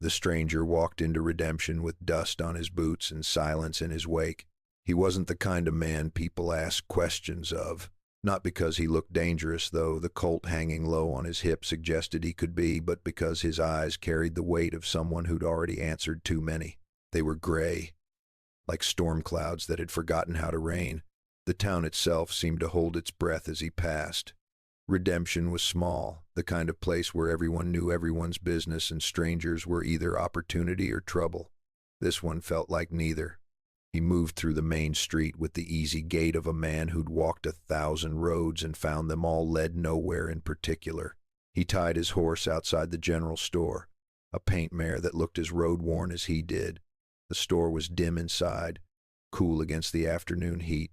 The stranger walked into redemption with dust on his boots and silence in his wake. He wasn't the kind of man people ask questions of. Not because he looked dangerous, though the Colt hanging low on his hip suggested he could be, but because his eyes carried the weight of someone who'd already answered too many. They were gray, like storm clouds that had forgotten how to rain. The town itself seemed to hold its breath as he passed. Redemption was small, the kind of place where everyone knew everyone's business and strangers were either opportunity or trouble. This one felt like neither. He moved through the main street with the easy gait of a man who'd walked 1,000 roads and found them all led nowhere in particular. He tied his horse outside the general store, a paint mare that looked as road-worn as he did. The store was dim inside, cool against the afternoon heat,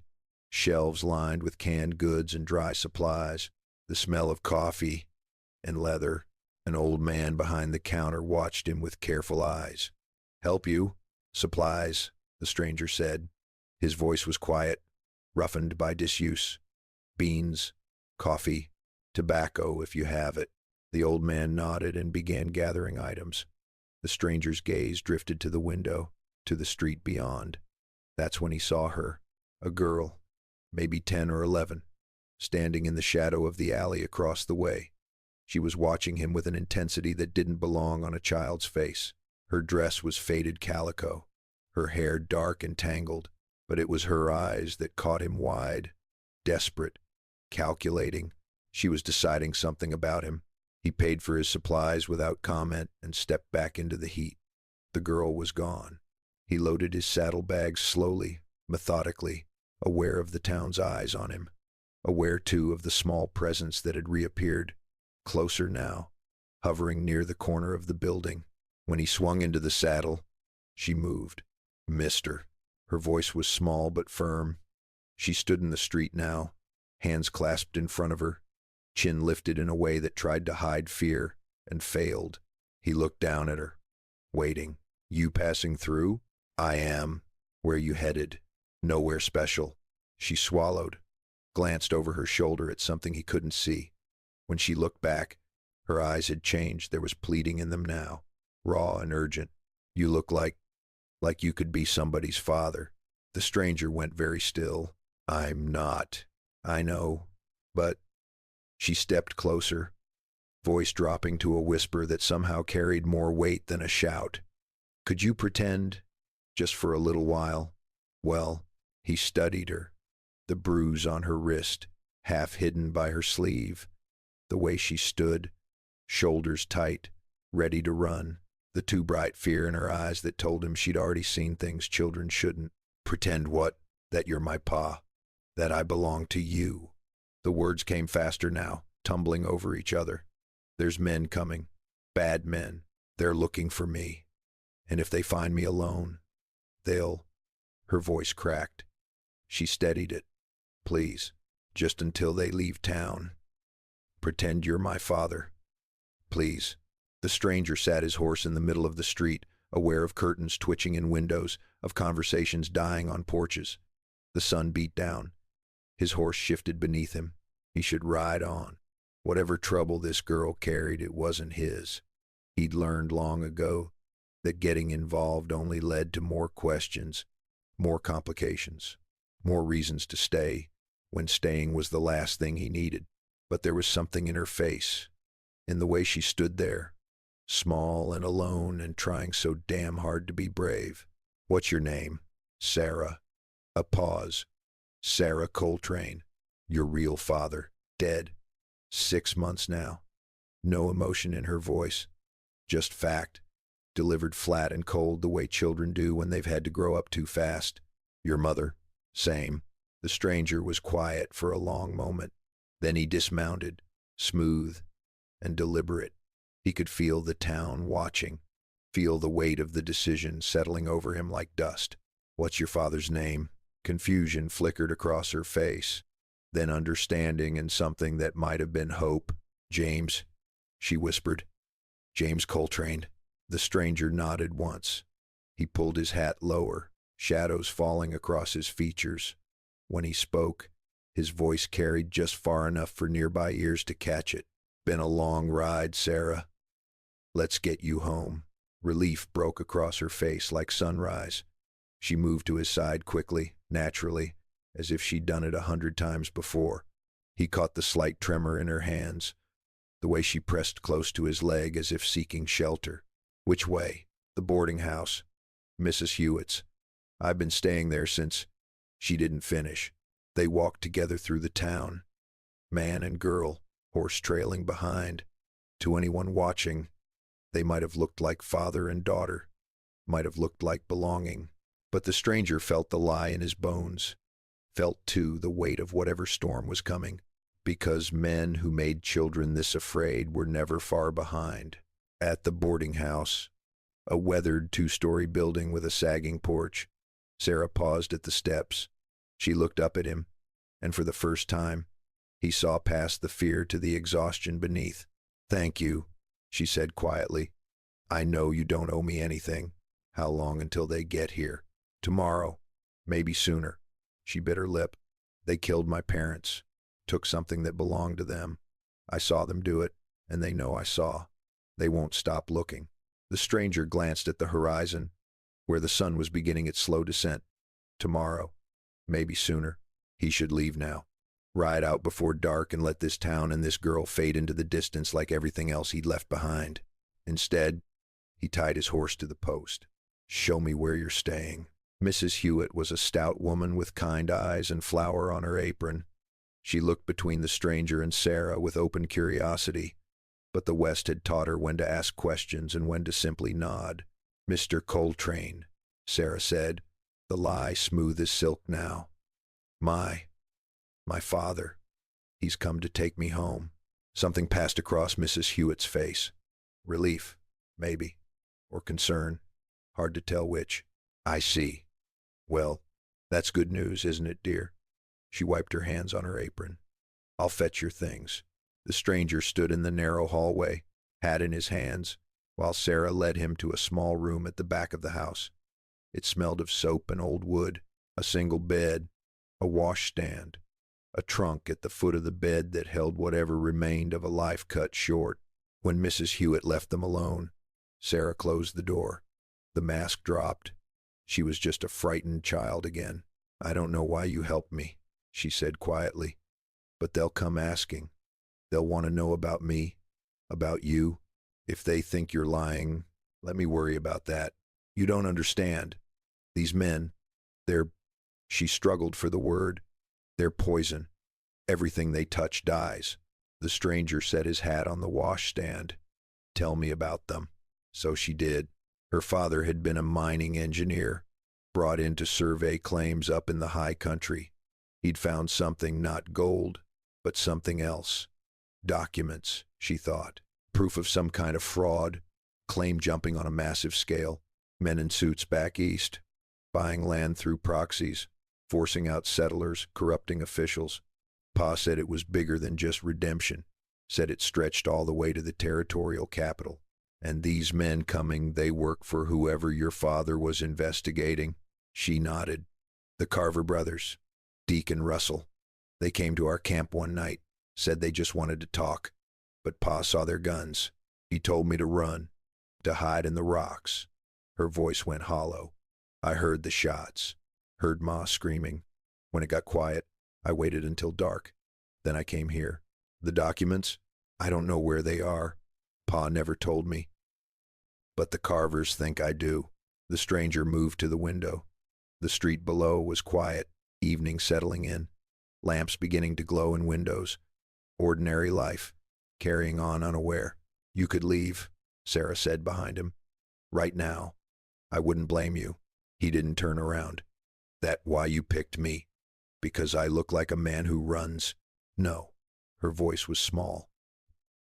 shelves lined with canned goods and dry supplies, the smell of coffee and leather. An old man behind the counter watched him with careful eyes. "Help you? Supplies," the stranger said. His voice was quiet, roughened by disuse. "Beans, coffee, tobacco if you have it." The old man nodded and began gathering items. The stranger's gaze drifted to the window, to the street beyond. That's when he saw her, a girl, maybe 10 or 11, standing in the shadow of the alley across the way. She was watching him with an intensity that didn't belong on a child's face. Her dress was faded calico, her hair dark and tangled, but it was her eyes that caught him wide, desperate, calculating. She was deciding something about him. He paid for his supplies without comment and stepped back into the heat. The girl was gone. He loaded his saddlebags slowly, methodically, aware of the town's eyes on him, aware too of the small presence that had reappeared, closer now, hovering near the corner of the building. When he swung into the saddle, she moved. "Mister." Her voice was small but firm. She stood in the street now, hands clasped in front of her, chin lifted in a way that tried to hide fear, and failed. He looked down at her, waiting. "You passing through?" "I am." "Where you headed?" "Nowhere special." She swallowed, glanced over her shoulder at something he couldn't see. When she looked back, her eyes had changed. There was pleading in them now, raw and urgent. "You look like you could be somebody's father." The stranger went very still. "I'm not." "I know, but—" She stepped closer, voice dropping to a whisper that somehow carried more weight than a shout. "Could you pretend, just for a little while?" Well, he studied her, the bruise on her wrist, half hidden by her sleeve, the way she stood, shoulders tight, ready to run, the too bright fear in her eyes that told him she'd already seen things children shouldn't. "Pretend what? That you're my pa? That I belong to you?" The words came faster now, tumbling over each other. "There's men coming, bad men. They're looking for me. And if they find me alone, they'll—" Her voice cracked. She steadied it. "Please, just until they leave town. Pretend you're my father. Please." The stranger sat his horse in the middle of the street, aware of curtains twitching in windows, of conversations dying on porches. The sun beat down. His horse shifted beneath him. He should ride on. Whatever trouble this girl carried, it wasn't his. He'd learned long ago that getting involved only led to more questions, more complications, more reasons to stay, when staying was the last thing he needed. But there was something in her face, in the way she stood there, small and alone and trying so damn hard to be brave. "What's your name?" "Sarah." A pause. "Sarah Coltrane. Your real father. Dead. 6 months now." No emotion in her voice, just fact, delivered flat and cold the way children do when they've had to grow up too fast. "Your mother?" "Same." The stranger was quiet for a long moment. Then he dismounted, smooth and deliberate. He could feel the town watching, feel the weight of the decision settling over him like dust. "What's your father's name?" Confusion flickered across her face, then understanding and something that might have been hope. "James," she whispered. "James Coltrane." The stranger nodded once. He pulled his hat lower, shadows falling across his features. When he spoke, his voice carried just far enough for nearby ears to catch it. "Been a long ride, Sarah. Let's get you home." Relief broke across her face like sunrise. She moved to his side quickly, naturally, as if she'd done it 100 times before. He caught the slight tremor in her hands, the way she pressed close to his leg as if seeking shelter. Which way? The boarding house. Mrs. Hewitt's. I've been staying there since. She didn't finish. They walked together through the town. Man and girl, horse trailing behind. To anyone watching, they might have looked like father and daughter, might have looked like belonging. But the stranger felt the lie in his bones, felt too the weight of whatever storm was coming, because men who made children this afraid were never far behind. At the boarding house, a weathered 2-story building with a sagging porch, Sarah paused at the steps. She looked up at him, and for the first time, he saw past the fear to the exhaustion beneath. "Thank you," she said quietly. "I know you don't owe me anything. How long until they get here?" "Tomorrow. Maybe sooner." She bit her lip. "They killed my parents, took something that belonged to them. I saw them do it, and they know I saw. They won't stop looking." The stranger glanced at the horizon, where the sun was beginning its slow descent. Tomorrow. Maybe sooner. He should leave now. Ride out before dark and let this town and this girl fade into the distance like everything else he'd left behind. Instead, he tied his horse to the post. "Show me where you're staying." Mrs. Hewitt was a stout woman with kind eyes and flour on her apron. She looked between the stranger and Sarah with open curiosity, but the West had taught her when to ask questions and when to simply nod. "Mr. Coltrane," Sarah said, the lie smooth as silk now. My father. He's come to take me home." Something passed across Mrs. Hewitt's face. Relief, maybe, or concern. Hard to tell which. "I see. Well, that's good news, isn't it, dear?" She wiped her hands on her apron. "I'll fetch your things." The stranger stood in the narrow hallway, hat in his hands, while Sarah led him to a small room at the back of the house. It smelled of soap and old wood, a single bed, a washstand, a trunk at the foot of the bed that held whatever remained of a life cut short. When Mrs. Hewitt left them alone, Sarah closed the door. The mask dropped. She was just a frightened child again. "I don't know why you helped me," she said quietly, "but they'll come asking. They'll want to know about me, about you. If they think you're lying, let me worry about that. You don't understand. These men, they're—" she struggled for the word. "They're poison. Everything they touch dies." The stranger set his hat on the washstand. "Tell me about them." So she did. Her father had been a mining engineer, brought in to survey claims up in the high country. He'd found something, not gold, but something else. Documents, she thought. Proof of some kind of fraud, claim jumping on a massive scale. Men in suits back east, buying land through proxies, forcing out settlers, corrupting officials. Pa said it was bigger than just redemption, said it stretched all the way to the territorial capital. "And these men coming, they work for whoever your father was investigating?" She nodded. "The Carver brothers, Deacon Russell. They came to our camp one night, said they just wanted to talk. But Pa saw their guns. He told me to run, to hide in the rocks." Her voice went hollow. "I heard the shots, heard Ma screaming. When it got quiet, I waited until dark. Then I came here. The documents? I don't know where they are. Pa never told me. But the Carvers think I do." The stranger moved to the window. The street below was quiet, evening settling in, lamps beginning to glow in windows. Ordinary life, carrying on unaware. "You could leave," Sarah said behind him. "Right now. I wouldn't blame you." He didn't turn around. "That why you picked me? Because I look like a man who runs?" "No." Her voice was small.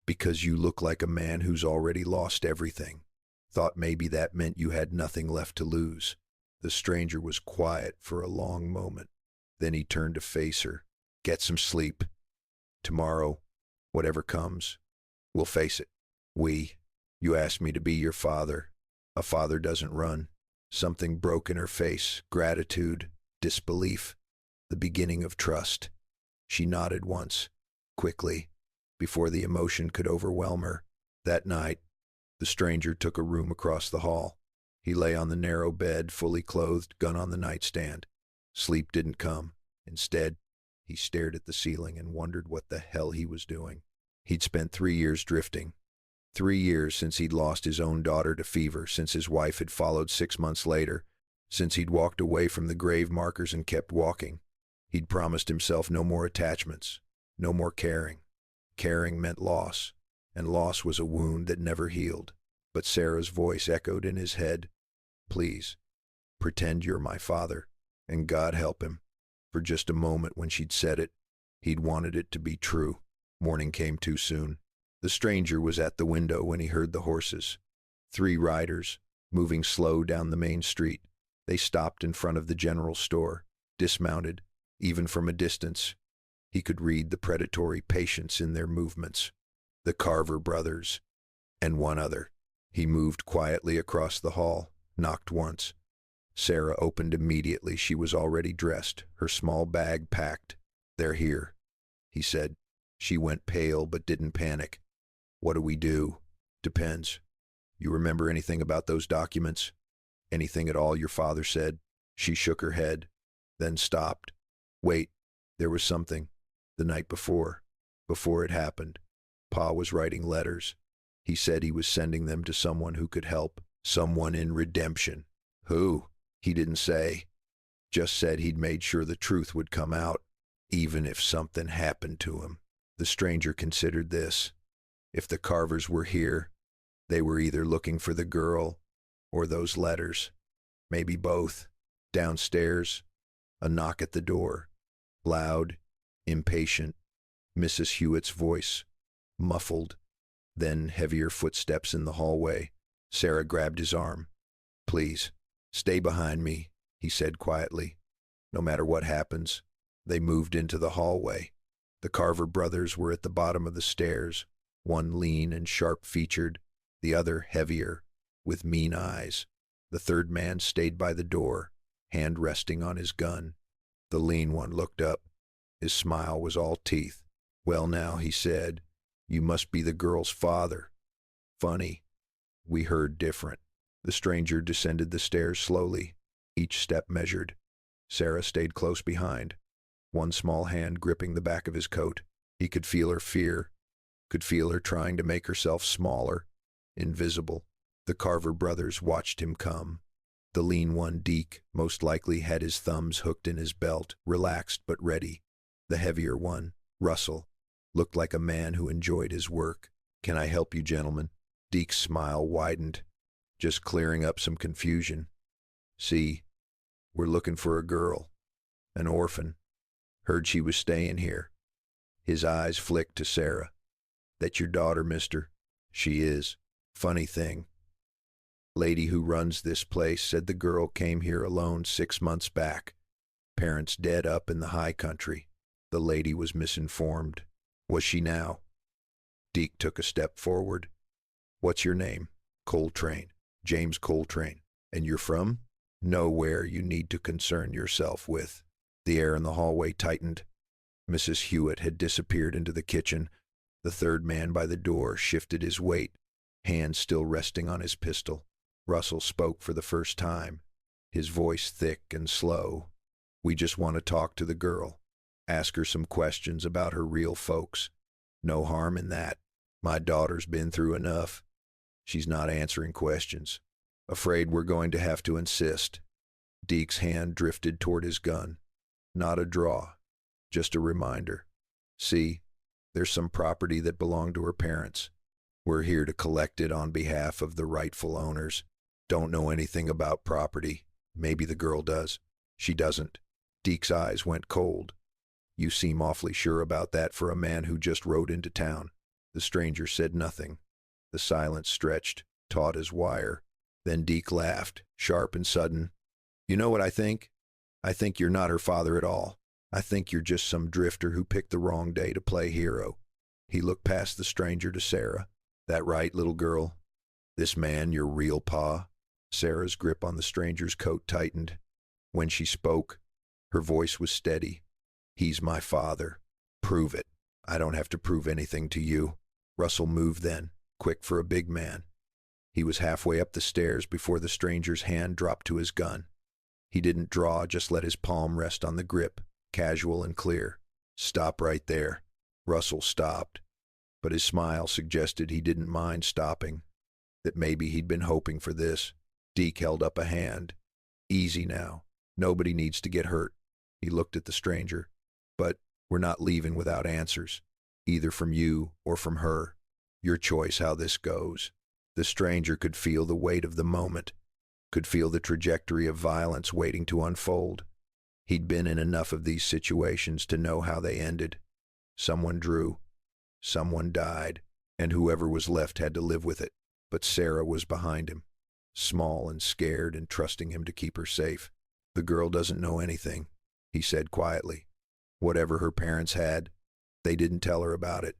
"Because you look like a man who's already lost everything. Thought maybe that meant you had nothing left to lose." The stranger was quiet for a long moment. Then he turned to face her. "Get some sleep. Tomorrow, whatever comes, we'll face it. You asked me to be your father. A father doesn't run." Something broke in her face, gratitude, disbelief, the beginning of trust. She nodded once, quickly, before the emotion could overwhelm her. That night, The stranger took a room across the hall. He lay on the narrow bed, fully clothed, gun on the nightstand. Sleep didn't come. Instead, he stared at the ceiling and wondered what the hell he was doing. He'd spent 3 years drifting. 3 years since he'd lost his own daughter to fever, since his wife had followed 6 months later, since he'd walked away from the grave markers and kept walking. He'd promised himself no more attachments, no more caring. Caring meant loss, and loss was a wound that never healed. But Sarah's voice echoed in his head. Please, pretend you're my father, and God help him. For just a moment when she'd said it, he'd wanted it to be true. Morning came too soon. The stranger was at the window when he heard the horses. 3 riders, moving slow down the main street. They stopped in front of the general store, dismounted. Even from a distance, he could read the predatory patience in their movements. The Carver brothers, and one other. He moved quietly across the hall, knocked once. Sarah opened immediately. She was already dressed, her small bag packed. They're here, he said. She went pale but didn't panic. What do we do? Depends. You remember anything about those documents? Anything at all your father said? She shook her head, then stopped. Wait, there was something. The night before it happened, Pa was writing letters. He said he was sending them to someone who could help, someone in redemption. Who? He didn't say. Just said he'd made sure the truth would come out, even if something happened to him. The stranger considered this. If the Carvers were here, they were either looking for the girl or those letters. Maybe both. Downstairs, a knock at the door. Loud, impatient, Mrs. Hewitt's voice, muffled, then heavier footsteps in the hallway. Sarah grabbed his arm. Please, stay behind me, he said quietly. No matter what happens. They moved into the hallway. The Carver brothers were at the bottom of the stairs, one lean and sharp-featured, the other heavier, with mean eyes. The third man stayed by the door, hand resting on his gun. The lean one looked up. His smile was all teeth. Well now, he said, you must be the girl's father. Funny. We heard different. The stranger descended the stairs slowly, each step measured. Sarah stayed close behind, one small hand gripping the back of his coat. He could feel her fear, could feel her trying to make herself smaller, invisible. The Carver brothers watched him come. The lean one, Deke, most likely had his thumbs hooked in his belt, relaxed but ready. The heavier one, Russell, looked like a man who enjoyed his work. Can I help you, gentlemen? Deke's smile widened, just clearing up some confusion. See, we're looking for a girl, an orphan. Heard she was staying here. His eyes flicked to Sarah. That your daughter, mister? She is. Funny thing. Lady who runs this place said the girl came here alone 6 months back. Parents dead up in the high country. The lady was misinformed. Was she now? Deke took a step forward. What's your name? Coltrane. James Coltrane. And you're from? Nowhere you need to concern yourself with. The air in the hallway tightened. Mrs. Hewitt had disappeared into the kitchen. The third man by the door shifted his weight, hand still resting on his pistol. Russell spoke for the first time, his voice thick and slow. We just want to talk to the girl. Ask her some questions about her real folks. No harm in that. My daughter's been through enough. She's not answering questions. Afraid we're going to have to insist. Deke's hand drifted toward his gun. Not a draw, just a reminder. See, there's some property that belonged to her parents. We're here to collect it on behalf of the rightful owners. Don't know anything about property. Maybe the girl does. She doesn't. Deke's eyes went cold. You seem awfully sure about that for a man who just rode into town. The stranger said nothing. The silence stretched, taut as wire. Then Deke laughed, sharp and sudden. You know what I think? I think you're not her father at all. I think you're just some drifter who picked the wrong day to play hero. He looked past the stranger to Sarah. That right, little girl? This man your real pa? Sarah's grip on the stranger's coat tightened. When she spoke, her voice was steady. He's my father. Prove it. I don't have to prove anything to you. Russell moved then, quick for a big man. He was halfway up the stairs before the stranger's hand dropped to his gun. He didn't draw, just let his palm rest on the grip, casual and clear. "Stop right there." Russell stopped, but his smile suggested he didn't mind stopping, that maybe he'd been hoping for this. Deke held up a hand. "Easy now. Nobody needs to get hurt." He looked at the stranger. "But we're not leaving without answers, either from you or from her. Your choice how this goes." The stranger could feel the weight of the moment, could feel the trajectory of violence waiting to unfold. He'd been in enough of these situations to know how they ended. Someone drew, someone died, and whoever was left had to live with it. But Sarah was behind him, small and scared and trusting him to keep her safe. "The girl doesn't know anything," he said quietly. "Whatever her parents had, they didn't tell her about it.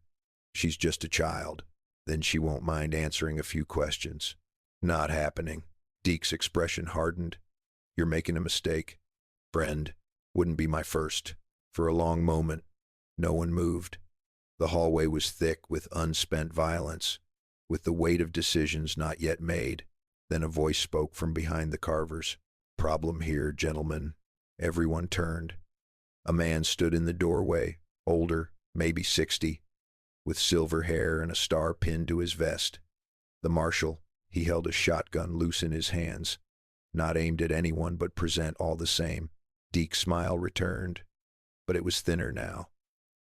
She's just a child. Then she won't mind answering a few questions." "Not happening." Deke's expression hardened. "You're making a mistake. Friend, wouldn't be my first." For a long moment, no one moved. The hallway was thick with unspent violence, with the weight of decisions not yet made. Then a voice spoke from behind the carvers. "Problem here, gentlemen." Everyone turned. A man stood in the doorway, older, maybe 60, with silver hair and a star pinned to his vest. The marshal. He held a shotgun loose in his hands, not aimed at anyone but present all the same. Deke's smile returned, but it was thinner now.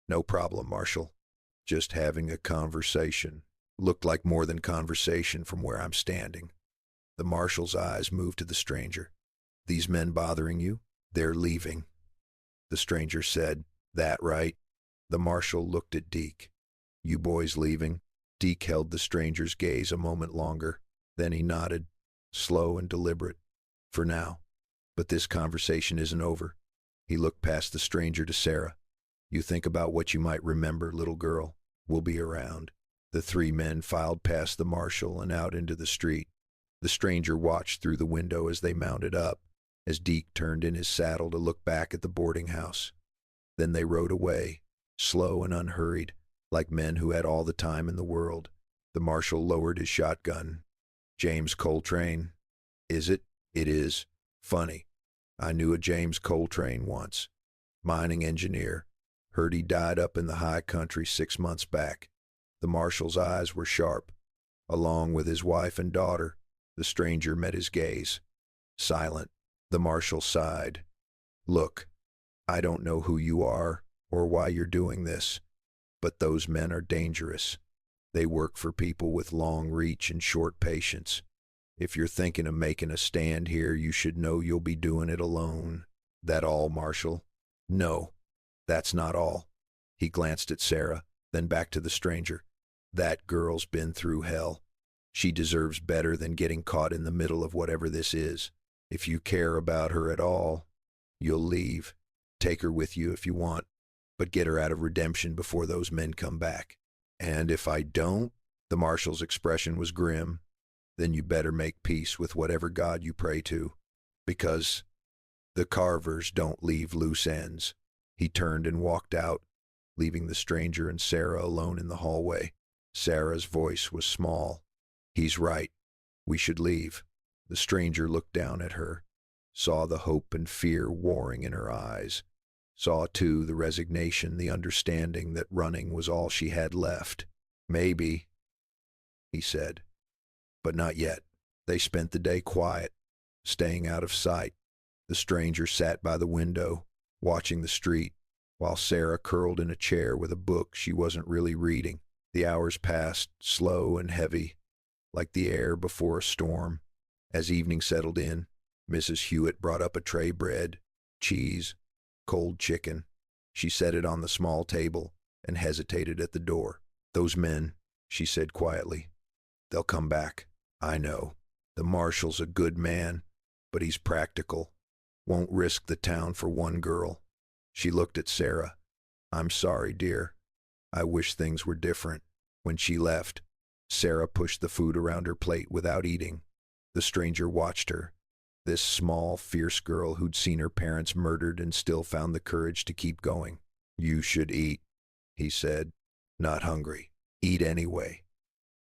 "No problem, Marshal. Just having a conversation." Looked like more than conversation from where I'm standing. The marshal's eyes moved to the stranger. "These men bothering you? They're leaving." The stranger said, "That right?" The marshal looked at Deke. "You boys leaving?" Deke held the stranger's gaze a moment longer. Then he nodded, slow and deliberate. "For now. But this conversation isn't over." He looked past the stranger to Sarah. "You think about what you might remember, little girl. We'll be around." The three men filed past the marshal and out into the street. The stranger watched through the window as they mounted up, as Deke turned in his saddle to look back at the boarding house. Then they rode away, slow and unhurried, like men who had all the time in the world. The marshal lowered his shotgun. "James Coltrane." "Is it?" "It is. Funny. I knew a James Coltrane once. Mining engineer. Heard he died up in the high country 6 months back." The marshal's eyes were sharp. Along with his wife and daughter, the stranger met his gaze. Silent, the marshal sighed. "Look, I don't know who you are or why you're doing this, but those men are dangerous. They work for people with long reach and short patience. If you're thinking of making a stand here, you should know you'll be doing it alone." "That all, Marshal?" "No, that's not all." He glanced at Sarah, then back to the stranger. "That girl's been through hell. She deserves better than getting caught in the middle of whatever this is. If you care about her at all, you'll leave. Take her with you if you want, but get her out of redemption before those men come back." "And if I don't?" The marshal's expression was grim. "Then you better make peace with whatever God you pray to, because the carvers don't leave loose ends." He turned and walked out, leaving the stranger and Sarah alone in the hallway. Sarah's voice was small. "He's right. We should leave." The stranger looked down at her, saw the hope and fear warring in her eyes, saw too the resignation, the understanding that running was all she had left. "Maybe," he said, "but not yet." They spent the day quiet, staying out of sight. The stranger sat by the window, watching the street, while Sarah curled in a chair with a book she wasn't really reading. The hours passed, slow and heavy, like the air before a storm. As evening settled in, Mrs. Hewitt brought up a tray bread, cheese, cold chicken. She set it on the small table and hesitated at the door. "Those men," she said quietly, "they'll come back. I know. The marshal's a good man, but he's practical. Won't risk the town for one girl." She looked at Sarah. "I'm sorry, dear. I wish things were different." When she left, Sarah pushed the food around her plate without eating. The stranger watched her, this small, fierce girl who'd seen her parents murdered and still found the courage to keep going. "You should eat," he said. "Not hungry. Eat anyway.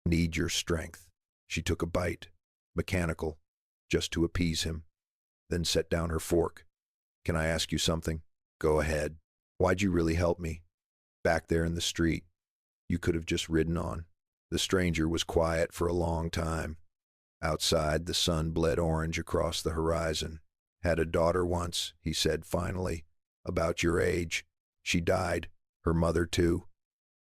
Need your strength." She took a bite, mechanical, just to appease him, then set down her fork. Can I ask you something? Go ahead. Why'd you really help me? Back there in the street, you could have just ridden on. The stranger was quiet for a long time. Outside, the sun bled orange across the horizon. Had a daughter once, he said finally, about your age. She died. Her mother, too.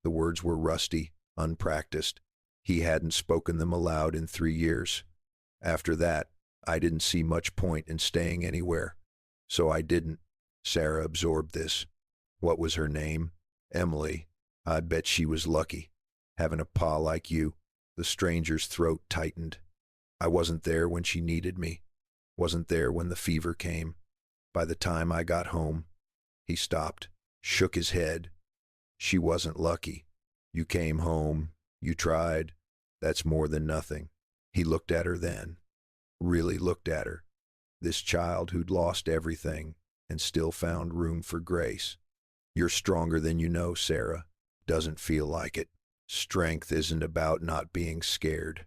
The words were rusty, unpracticed. He hadn't spoken them aloud in 3 years. After that, I didn't see much point in staying anywhere. So I didn't. Sarah absorbed this. What was her name? Emily. I bet she was lucky, having a pa like you. The stranger's throat tightened. I wasn't there when she needed me. Wasn't there when the fever came. By the time I got home, he stopped, shook his head. She wasn't lucky. You came home. You tried. That's more than nothing. He looked at her then. Really looked at her. This child who'd lost everything and still found room for grace. You're stronger than you know, Sarah. Doesn't feel like it. Strength isn't about not being scared.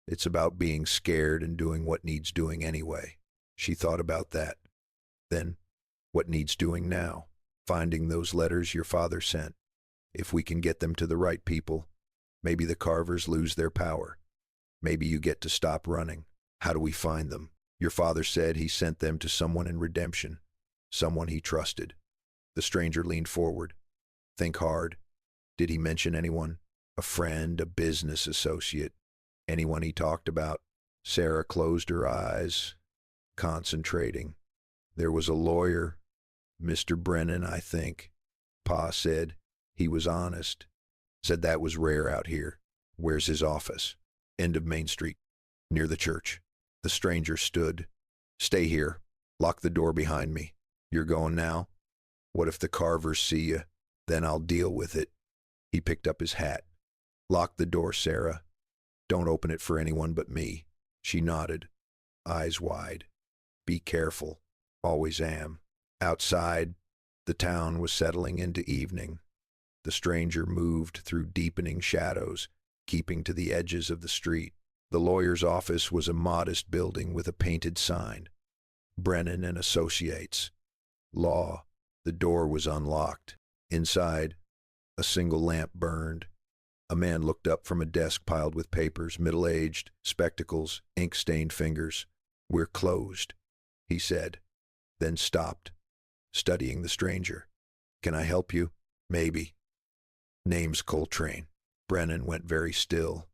It's about being scared and doing what needs doing anyway. She thought about that. Then, what needs doing now? Finding those letters your father sent. If we can get them to the right people, maybe the Carvers lose their power. Maybe you get to stop running. How do we find them? Your father said he sent them to someone in redemption, someone he trusted. The stranger leaned forward. Think hard. Did he mention anyone? A friend, a business associate? Anyone he talked about? Sarah closed her eyes, concentrating. There was a lawyer, Mr. Brennan, I think. Pa said he was honest. Said that was rare out here. Where's his office? End of Main Street, near the church. The stranger stood. Stay here. Lock the door behind me. You're going now? What if the Carvers see you? Then I'll deal with it. He picked up his hat. Lock the door, Sarah. Don't open it for anyone but me. She nodded, eyes wide. Be careful. Always am. Outside, the town was settling into evening. The stranger moved through deepening shadows, keeping to the edges of the street. The lawyer's office was a modest building with a painted sign. Brennan and Associates. Law. The door was unlocked. Inside, a single lamp burned. A man looked up from a desk piled with papers, middle-aged, spectacles, ink-stained fingers. We're closed, he said, then stopped, studying the stranger. Can I help you? Maybe. Name's Coltrane. Brennan went very still.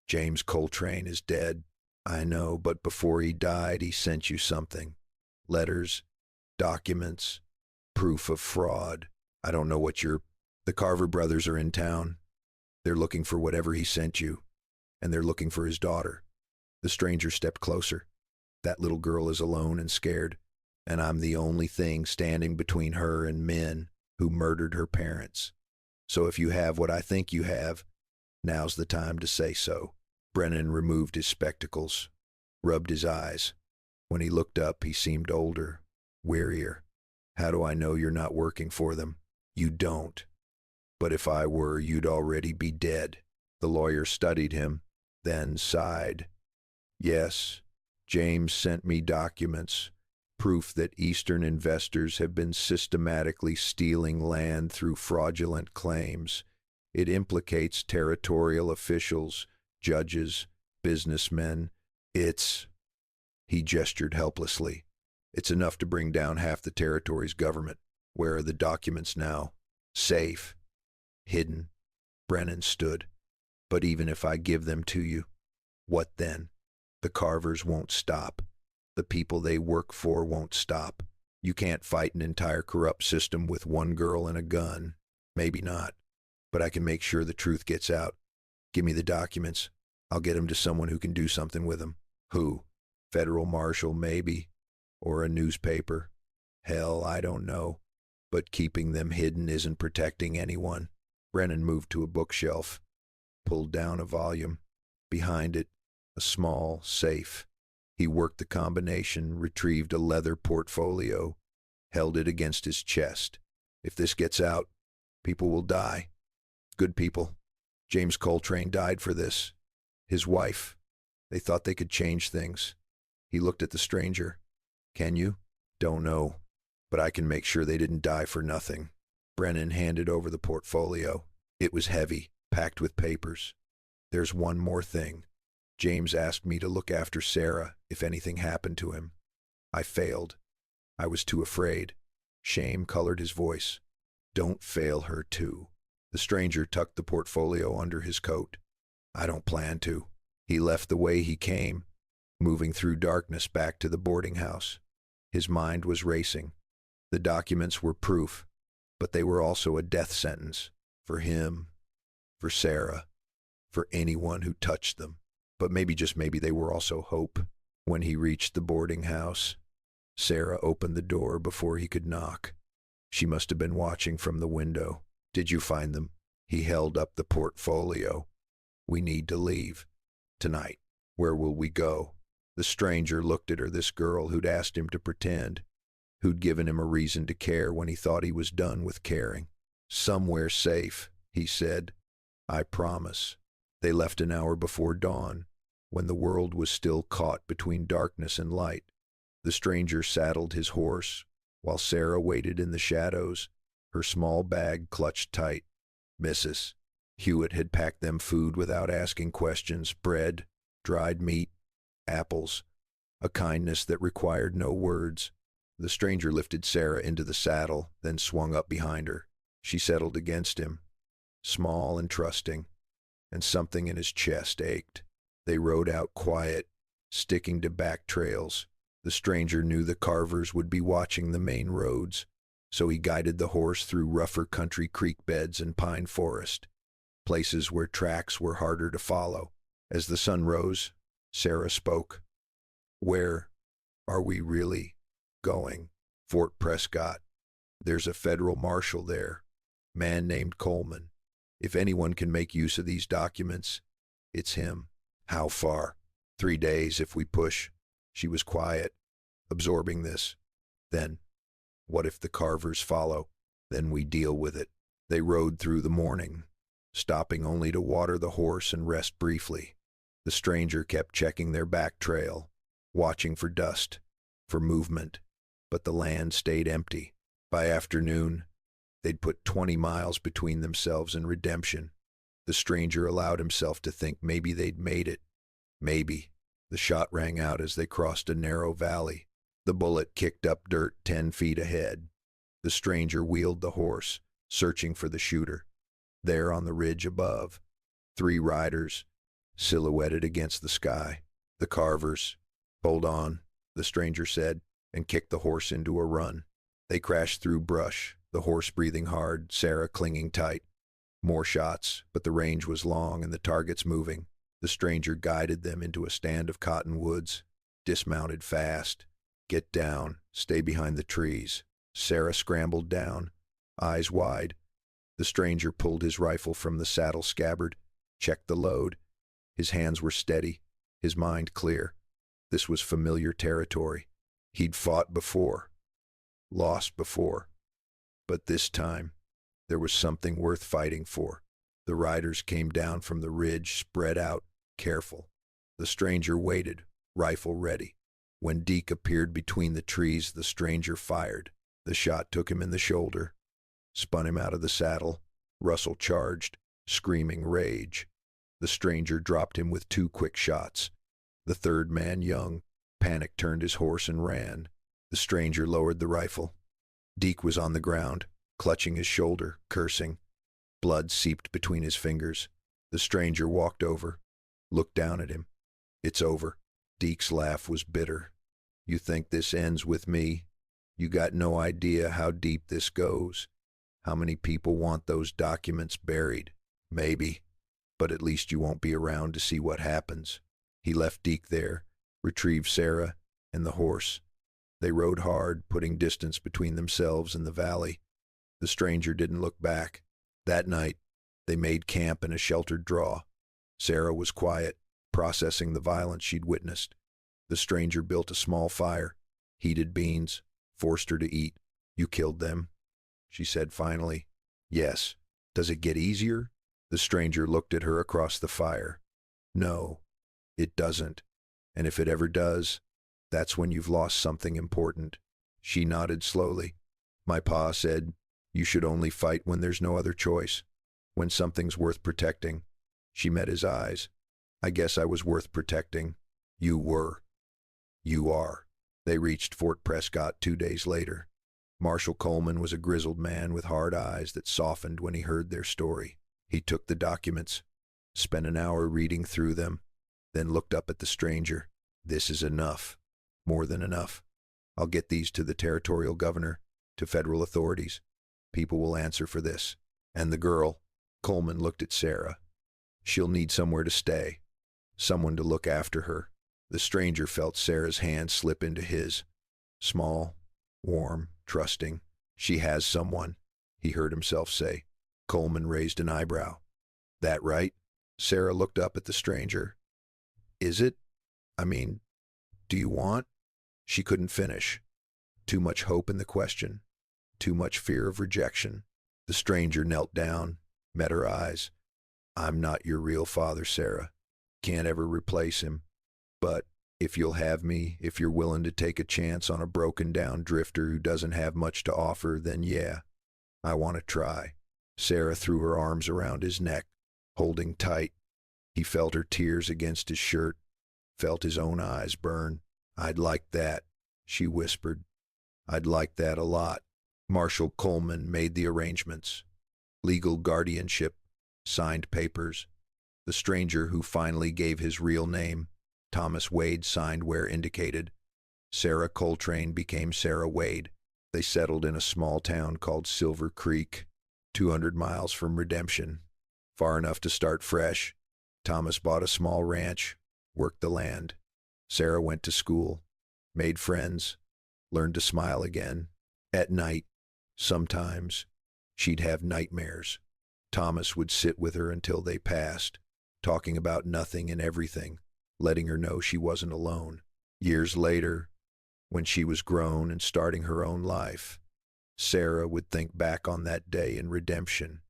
James Coltrane is dead. I know, but before he died, he sent you something. Letters, documents, proof of fraud. I don't know what you're... The Carver brothers are in town. They're looking for whatever he sent you, and they're looking for his daughter. The stranger stepped closer. That little girl is alone and scared, and I'm the only thing standing between her and men who murdered her parents. So if you have what I think you have, now's the time to say so. Brennan removed his spectacles, rubbed his eyes. When he looked up, he seemed older, wearier. How do I know you're not working for them? You don't. But if I were, you'd already be dead. The lawyer studied him, then sighed. Yes, James sent me documents, proof that Eastern investors have been systematically stealing land through fraudulent claims. It implicates territorial officials, judges, businessmen. He gestured helplessly. It's enough to bring down half the territory's government. Where are the documents now? Safe. Hidden. Brennan stood. But even if I give them to you, what then? The Carvers won't stop. The people they work for won't stop. You can't fight an entire corrupt system with one girl and a gun. Maybe not. But I can make sure the truth gets out. Give me the documents. I'll get them to someone who can do something with them. Who? Federal marshal, maybe. Or a newspaper. Hell, I don't know. But keeping them hidden isn't protecting anyone. Brennan moved to a bookshelf, pulled down a volume. Behind it, a small safe. He worked the combination, retrieved a leather portfolio, held it against his chest. If this gets out, people will die. Good people. James Coltrane died for this. His wife, They thought they could change things. He looked at the stranger. Can you? Don't know, but I can make sure they didn't die for nothing. Brennan handed over the portfolio. It was heavy, packed with papers. There's one more thing. James asked me to look after Sarah if anything happened to him. I failed. I was too afraid. Shame colored his voice. Don't fail her too. The stranger tucked the portfolio under his coat. I don't plan to. He left the way he came, moving through darkness back to the boarding house. His mind was racing. The documents were proof, but they were also a death sentence. For him, for Sarah, for anyone who touched them. But maybe, just maybe, they were also hope. When he reached the boarding house, Sarah opened the door before he could knock. She must have been watching from the window. Did you find them? He held up the portfolio. We need to leave. Tonight. Where will we go? The stranger looked at her, this girl who'd asked him to pretend, who'd given him a reason to care when he thought he was done with caring. Somewhere safe, he said. I promise. They left an hour before dawn, when the world was still caught between darkness and light. The stranger saddled his horse, while Sarah waited in the shadows, her small bag clutched tight. Mrs. Hewitt had packed them food without asking questions, bread, dried meat, apples, a kindness that required no words. The stranger lifted Sarah into the saddle, then swung up behind her. She settled against him, small and trusting, and something in his chest ached. They rode out quiet, sticking to back trails. The stranger knew the Carvers would be watching the main roads, so he guided the horse through rougher country creek beds and pine forest, places where tracks were harder to follow. As the sun rose, Sarah spoke. Where are we really going? Fort Prescott. There's a federal marshal there, man named Coleman. If anyone can make use of these documents, it's him. How far? 3 days if we push. She was quiet, absorbing this. Then, what if the Carvers follow? Then we deal with it. They rode through the morning, stopping only to water the horse and rest briefly. The stranger kept checking their back trail, watching for dust, for movement, but the land stayed empty. By afternoon, they'd put 20 miles between themselves and redemption. The stranger allowed himself to think maybe they'd made it. Maybe. The shot rang out as they crossed a narrow valley. The bullet kicked up dirt 10 feet ahead. The stranger wheeled the horse, searching for the shooter. There on the ridge above, 3 riders, silhouetted against the sky. The Carvers. Hold on, the stranger said, and kicked the horse into a run. They crashed through brush, the horse breathing hard, Sarah clinging tight. More shots, but the range was long and the targets moving. The stranger guided them into a stand of cottonwoods, dismounted fast. Get down, stay behind the trees. Sarah scrambled down, eyes wide. The stranger pulled his rifle from the saddle scabbard, checked the load. His hands were steady, his mind clear. This was familiar territory. He'd fought before, lost before. But this time, there was something worth fighting for. The riders came down from the ridge, spread out, careful. The stranger waited, rifle ready. When Deke appeared between the trees, the stranger fired. The shot took him in the shoulder, spun him out of the saddle. Russell charged, screaming rage. The stranger dropped him with 2 quick shots. The third man, young, panic turned his horse and ran. The stranger lowered the rifle. Deke was on the ground, clutching his shoulder, cursing. Blood seeped between his fingers. The stranger walked over, looked down at him. It's over. Deke's laugh was bitter. You think this ends with me? You got no idea how deep this goes. How many people want those documents buried? Maybe. But at least you won't be around to see what happens. He left Deke there, retrieved Sarah and the horse. They rode hard, putting distance between themselves and the valley. The stranger didn't look back. That night, they made camp in a sheltered draw. Sarah was quiet, processing the violence she'd witnessed. The stranger built a small fire, heated beans, forced her to eat. You killed them, she said finally. Yes. Does it get easier? The stranger looked at her across the fire. No. It doesn't. And if it ever does, that's when you've lost something important. She nodded slowly. My pa said, you should only fight when there's no other choice. When something's worth protecting. She met his eyes. I guess I was worth protecting. You were. You are. They reached Fort Prescott 2 days later. Marshal Coleman was a grizzled man with hard eyes that softened when he heard their story. He took the documents, spent an hour reading through them, then looked up at the stranger. This is enough. More than enough. I'll get these to the territorial governor, to federal authorities. People will answer for this. And the girl, Coleman looked at Sarah. She'll need somewhere to stay, someone to look after her. The stranger felt Sarah's hand slip into his. Small, warm, trusting. She has someone, he heard himself say. Coleman raised an eyebrow. That right? Sarah looked up at the stranger. Is it? I mean, do you want? She couldn't finish. Too much hope in the question. Too much fear of rejection. The stranger knelt down, met her eyes. I'm not your real father, Sarah. Can't ever replace him. But if you'll have me, if you're willing to take a chance on a broken-down drifter who doesn't have much to offer, then yeah, I want to try. Sarah threw her arms around his neck, holding tight. He felt her tears against his shirt, felt his own eyes burn. I'd like that, she whispered. I'd like that a lot. Marshal Coleman made the arrangements. Legal guardianship, signed papers. The stranger who finally gave his real name, Thomas Wade, signed where indicated. Sarah Coltrane became Sarah Wade. They settled in a small town called Silver Creek, 200 miles from Redemption. Far enough to start fresh. Thomas bought a small ranch, worked the land. Sarah went to school, made friends, learned to smile again. At night, sometimes, she'd have nightmares. Thomas would sit with her until they passed, talking about nothing and everything, letting her know she wasn't alone. Years later, when she was grown and starting her own life, Sarah would think back on that day in Redemption,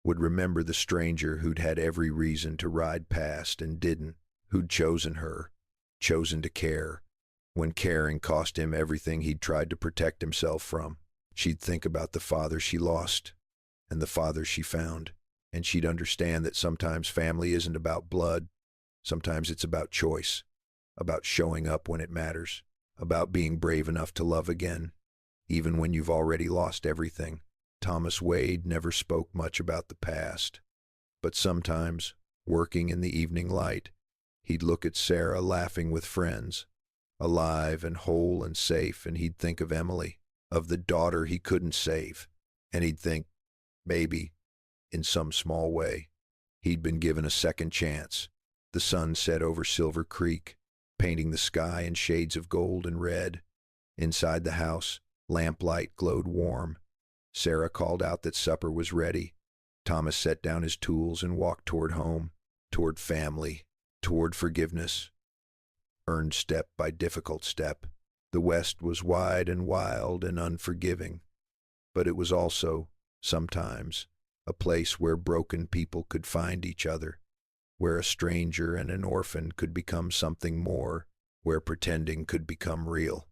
would remember the stranger who'd had every reason to ride past and didn't, who'd chosen her, chosen to care, when caring cost him everything he'd tried to protect himself from. She'd think about the father she lost and the father she found, and she'd understand that sometimes family isn't about blood. Sometimes it's about choice, about showing up when it matters, about being brave enough to love again, even when you've already lost everything. Thomas Wade never spoke much about the past, but sometimes, working in the evening light, he'd look at Sarah laughing with friends, alive and whole and safe, and he'd think of Emily, of the daughter he couldn't save, and he'd think, maybe, in some small way, he'd been given a second chance. The sun set over Silver Creek, painting the sky in shades of gold and red. Inside the house, lamplight glowed warm. Sarah called out that supper was ready. Thomas set down his tools and walked toward home, toward family, toward forgiveness. Earned step by difficult step. The West was wide and wild and unforgiving, but it was also, sometimes, a place where broken people could find each other, where a stranger and an orphan could become something more, where pretending could become real.